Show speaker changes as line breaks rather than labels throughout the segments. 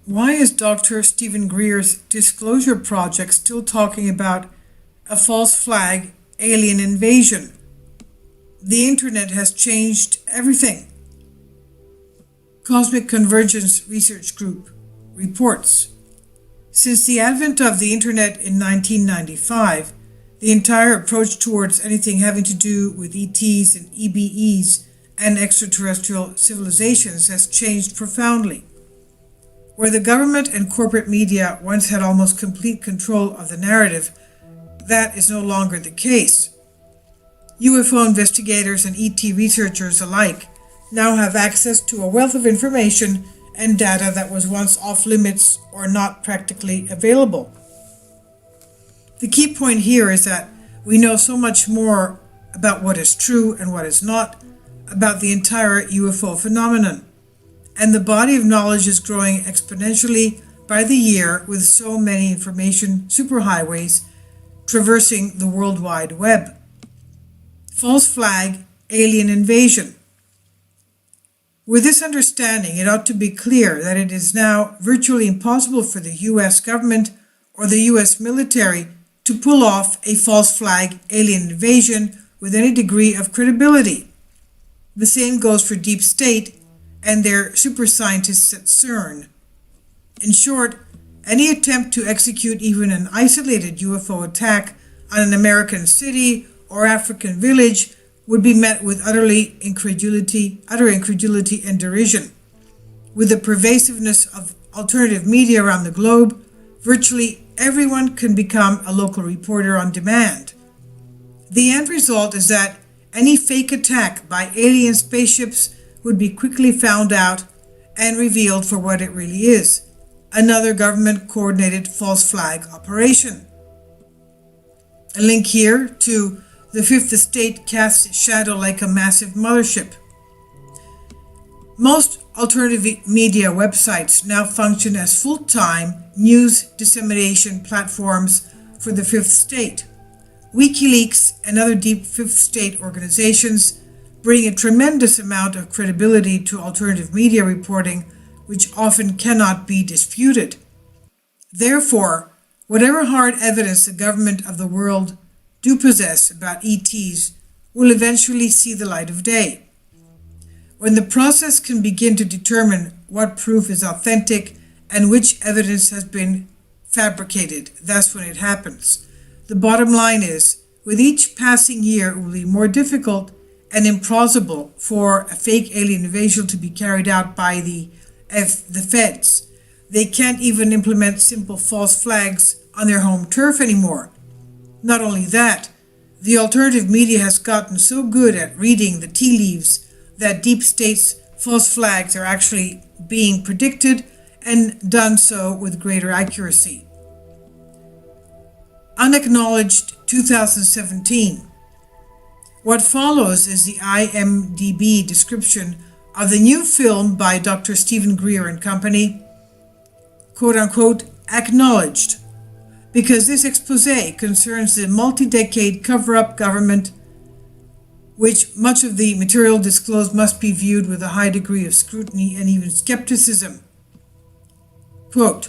Why is Dr. Stephen Greer's disclosure project still talking about a false flag alien invasion? The internet has changed everything. Cosmic Convergence Research Group reports. Since the advent of the internet in 1995, the entire approach towards anything having to do with ETs and EBEs and extraterrestrial civilizations has changed profoundly. Where the government and corporate media once had almost complete control of the narrative, that is no longer the case. UFO investigators and ET researchers alike now have access to a wealth of information and data that was once off limits or not practically available. The key point here is that we know so much more about what is true and what is not about the entire UFO phenomenon. And the body of knowledge is growing exponentially by the year with so many information superhighways traversing the World Wide Web. False flag, alien invasion. With this understanding, it ought to be clear that it is now virtually impossible for the US government or the US military to pull off a false flag alien invasion with any degree of credibility. The same goes for deep state and their super scientists at CERN. In short, any attempt to execute even an isolated UFO attack on an American city or African village would be met with utter incredulity and derision. With the pervasiveness of alternative media around the globe, virtually everyone can become a local reporter on demand. The end result is that any fake attack by alien spaceships would be quickly found out and revealed for what it really is, another government-coordinated false flag operation. A link here to the fifth estate casts its shadow like a massive mothership. Most alternative media websites now function as full-time news dissemination platforms for the fifth estate. WikiLeaks and other deep fifth estate organizations bring a tremendous amount of credibility to alternative media reporting, which often cannot be disputed. Therefore, whatever hard evidence the government of the world do possess about ETs will eventually see the light of day. When the process can begin to determine what proof is authentic and which evidence has been fabricated, that's when it happens. The bottom line is, with each passing year, it will be more difficult and implausible for a fake alien invasion to be carried out by the feds. They can't even implement simple false flags on their home turf anymore. Not only that, the alternative media has gotten so good at reading the tea leaves that deep state's false flags are actually being predicted and done so with greater accuracy. Unacknowledged 2017. What follows is the IMDb description of the new film by Dr. Stephen Greer and Company, quote-unquote, acknowledged, because this expose concerns the multi-decade cover-up government, which much of the material disclosed must be viewed with a high degree of scrutiny and even skepticism. Quote,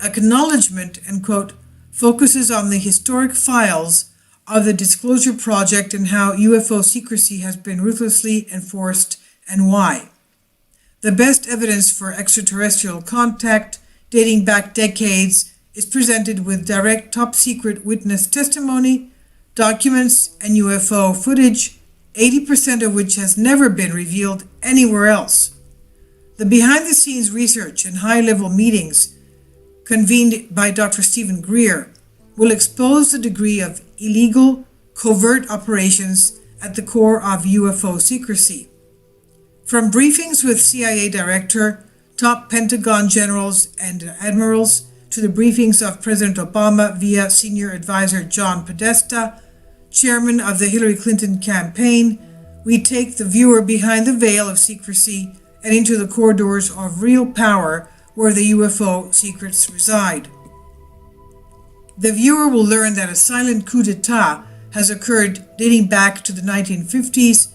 acknowledgement, end quote, focuses on the historic files of the Disclosure Project and how UFO secrecy has been ruthlessly enforced and why. The best evidence for extraterrestrial contact, dating back decades, is presented with direct top-secret witness testimony, documents, and UFO footage, 80% of which has never been revealed anywhere else. The behind-the-scenes research and high-level meetings convened by Dr. Stephen Greer will expose the degree of illegal, covert operations at the core of UFO secrecy. From briefings with CIA Director, top Pentagon generals and admirals, to the briefings of President Obama via Senior Advisor John Podesta, Chairman of the Hillary Clinton campaign, we take the viewer behind the veil of secrecy and into the corridors of real power where the UFO secrets reside. The viewer will learn that a silent coup d'etat has occurred dating back to the 1950s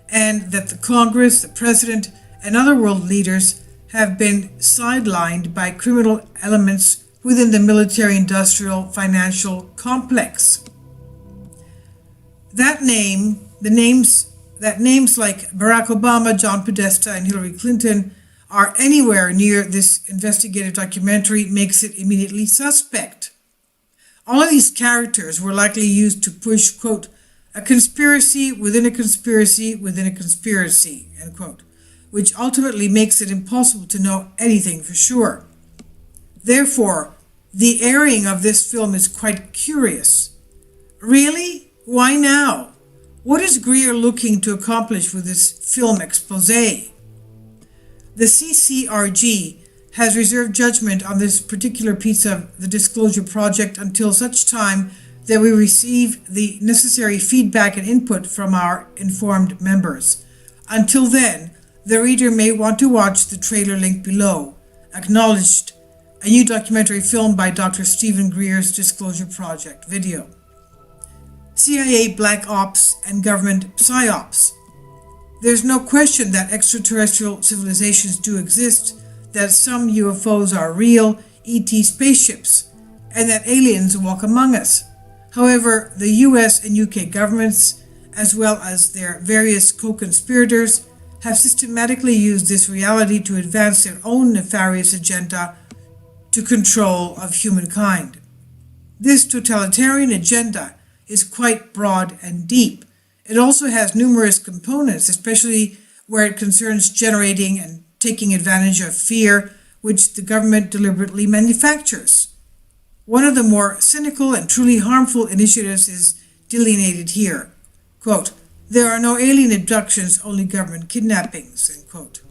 and that the Congress, the President, and other world leaders have been sidelined by criminal elements within the military-industrial financial complex. Names like Barack Obama, John Podesta, and Hillary Clinton are anywhere near this investigative documentary makes it immediately suspect. All of these characters were likely used to push, quote, a conspiracy within a conspiracy within a conspiracy, end quote, which ultimately makes it impossible to know anything for sure. Therefore, the airing of this film is quite curious. Really? Why now? What is Greer looking to accomplish with this film expose? The CCRG has reserved judgment on this particular piece of the Disclosure Project until such time that we receive the necessary feedback and input from our informed members. Until then, the reader may want to watch the trailer link below, Acknowledged, a new documentary film by Dr. Stephen Greer's Disclosure Project video. CIA Black Ops and Government PsyOps. There's no question that extraterrestrial civilizations do exist, that some UFOs are real ET spaceships, and that aliens walk among us. However, the US and UK governments, as well as their various co-conspirators, have systematically used this reality to advance their own nefarious agenda to control of humankind. This totalitarian agenda is quite broad and deep. It also has numerous components, especially where it concerns generating and taking advantage of fear, which the government deliberately manufactures. One of the more cynical and truly harmful initiatives is delineated here. Quote, there are no alien abductions, only government kidnappings, end quote.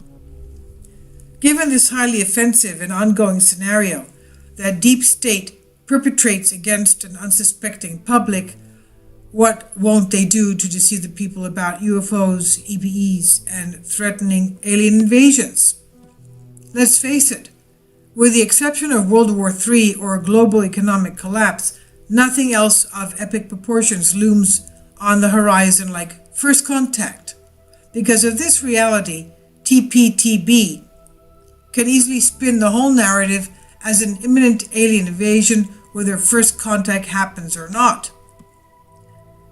Given this highly offensive and ongoing scenario that deep state perpetrates against an unsuspecting public, what won't they do to deceive the people about UFOs, EBEs, and threatening alien invasions? Let's face it, with the exception of World War III or a global economic collapse, nothing else of epic proportions looms on the horizon like First Contact. Because of this reality, TPTB can easily spin the whole narrative as an imminent alien invasion, whether first contact happens or not.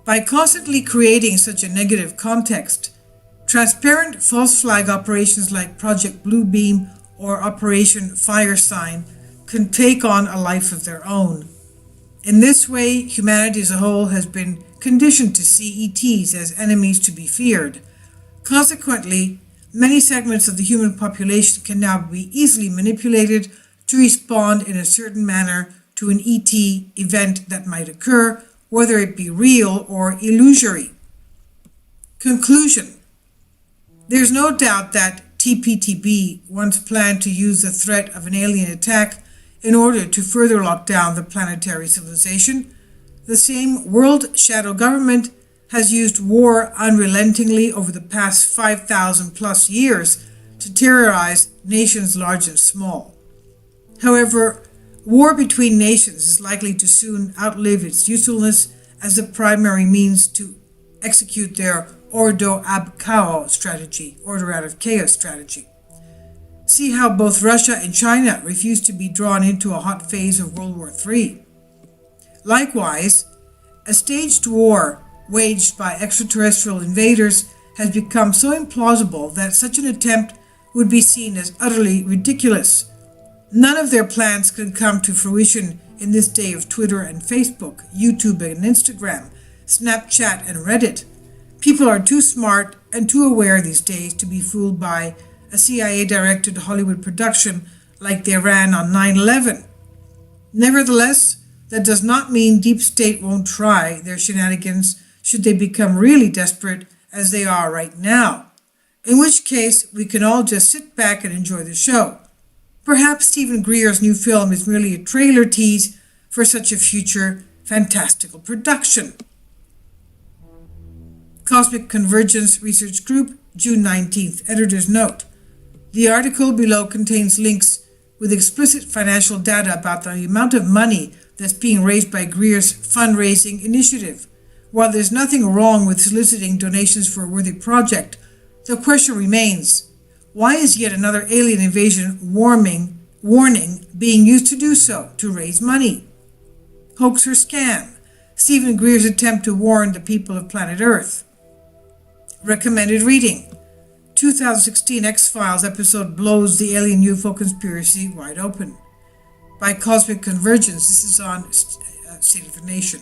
By constantly creating such a negative context, transparent false flag operations like Project Bluebeam or Operation Firesign can take on a life of their own. In this way, humanity as a whole has been conditioned to see ETs as enemies to be feared. Consequently, many segments of the human population can now be easily manipulated to respond in a certain manner to an ET event that might occur, whether it be real or illusory. Conclusion. There's no doubt that TPTB once planned to use the threat of an alien attack in order to further lock down the planetary civilization. The same world shadow government has used war unrelentingly over the past 5,000 plus years to terrorize nations large and small. However, war between nations is likely to soon outlive its usefulness as the primary means to execute their Ordo ab Chaos strategy, order out of chaos strategy. See how both Russia and China refuse to be drawn into a hot phase of World War III. Likewise, a staged war waged by extraterrestrial invaders has become so implausible that such an attempt would be seen as utterly ridiculous. None of their plans can come to fruition in this day of Twitter and Facebook, YouTube and Instagram, Snapchat and Reddit. People are too smart and too aware these days to be fooled by a CIA-directed Hollywood production like they ran on 9/11. Nevertheless, that does not mean Deep State won't try their shenanigans should they become really desperate as they are right now, in which case we can all just sit back and enjoy the show. Perhaps Stephen Greer's new film is merely a trailer tease for such a future fantastical production. Cosmic Convergence Research Group, June 19th. Editor's note. The article below contains links with explicit financial data about the amount of money that's being raised by Greer's fundraising initiative. While there's nothing wrong with soliciting donations for a worthy project, the question remains, Why is yet another alien invasion warning being used to do so, to raise money? Hoax or scam? Stephen Greer's attempt to warn the people of planet Earth. Recommended reading: 2016 X-Files episode blows the alien UFO conspiracy wide open. By Cosmic Convergence, this is on State of the Nation.